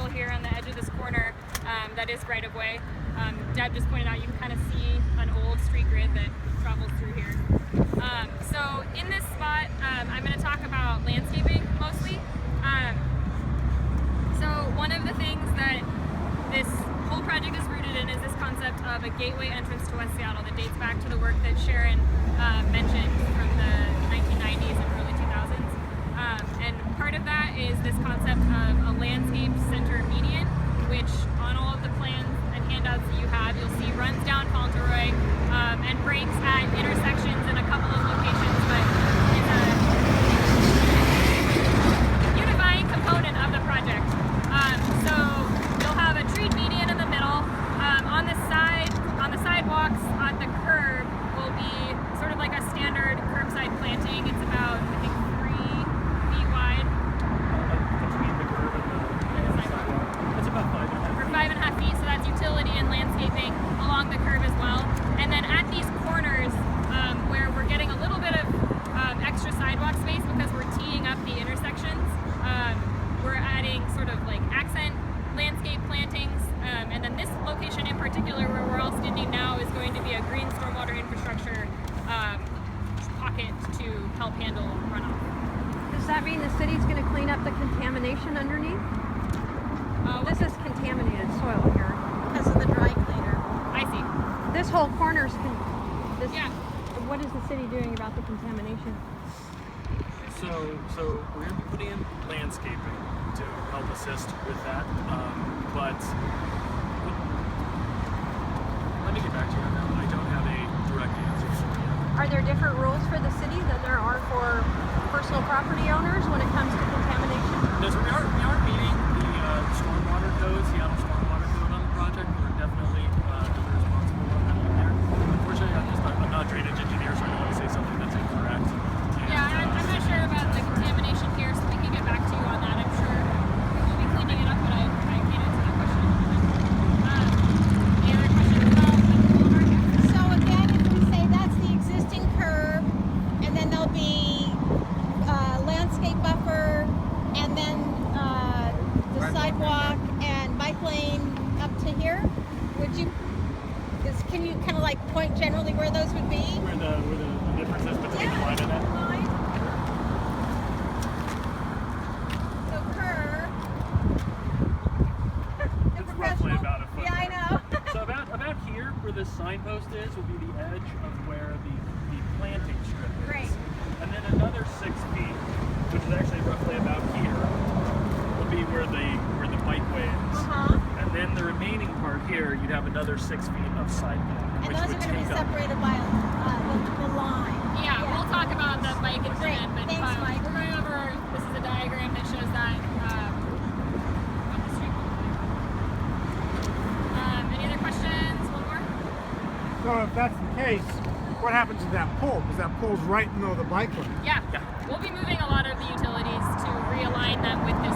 triangle here on the edge of this corner that is right of way. Deb just pointed out you can kind of see an old street grid that travels through here. So in this spot, I'm going to talk about landscaping mostly. So one of the things that this whole project is rooted in is this concept of a gateway entrance to West Seattle that dates back to the work that Sharon mentioned from the 1990s and early 2000s. And part of that is this concept of a landscape center median, which on all of the plans and handouts that you have, you'll see runs down Fauntleroy and breaks at intersections in a couple of locations, but it's a unifying component of the project. So you'll have a treed median in the middle. On the sidewalks on the curb will be sort of like a standard curbside planting. It's about, I think, 3 feet wide. Between the curb and the sidewalk. It's about 5.5 feet. Or 5.5 feet, so that's utility and landscaping along the curb as well. And then at these corners, where we're getting a little bit of extra sidewalk space because we're teeing up the intersections, we're adding sort of like accent landscape plantings. And then this location in particular, where we're all standing now, is going to be a green stormwater infrastructure pocket to help handle runoff. Does that mean the city's going to clean up the contamination underneath? This is contaminated soil here because of the dry cleaner. I see. This whole corner's yeah. What is the city doing about the contamination? So we're going to be putting in landscaping to help assist with that. But let me get back to you on that. I don't have a direct answer for you. Are there different rules for the city than there are for personal property owners when it comes to contamination? Yes, we are meeting the stormwater code, Seattle stormwater code on the project. We're definitely responsible on that one there. Unfortunately, I'm not a drainage engineer, so I don't want to say something that's incorrect. Yeah, I'm not sure about the contamination here, so we can get back to you on that. I'm sure we'll be cleaning it up, but I can't answer that question. Any other questions about the boulevard here? So again, if we say that's the existing curb, and then there'll be landscape buffer, and then the sidewalk and bike lane up to here, can you kind of like point generally where those would be? Where the difference is between the line and that? So curb. It's roughly about a foot. Yeah, I know. So about here, where this signpost is, will be the edge of where the planting strip is. Great. And then another 6 feet, which is actually roughly about here, will be where the bikeway is. And then the remaining part here, you'd have another 6 feet of sidewalk. And which those would are going to be take up- separated by the line. Yeah, we'll talk about the bike in a Great. minute, but Thanks, Mike. we're going over, this is a diagram that shows that on the street. Any other questions? One more? So if that's the case, what happens to that pole? Because that pole's right in the middle of the bike lane. Yeah. We'll be moving a lot of the utilities to realign them with this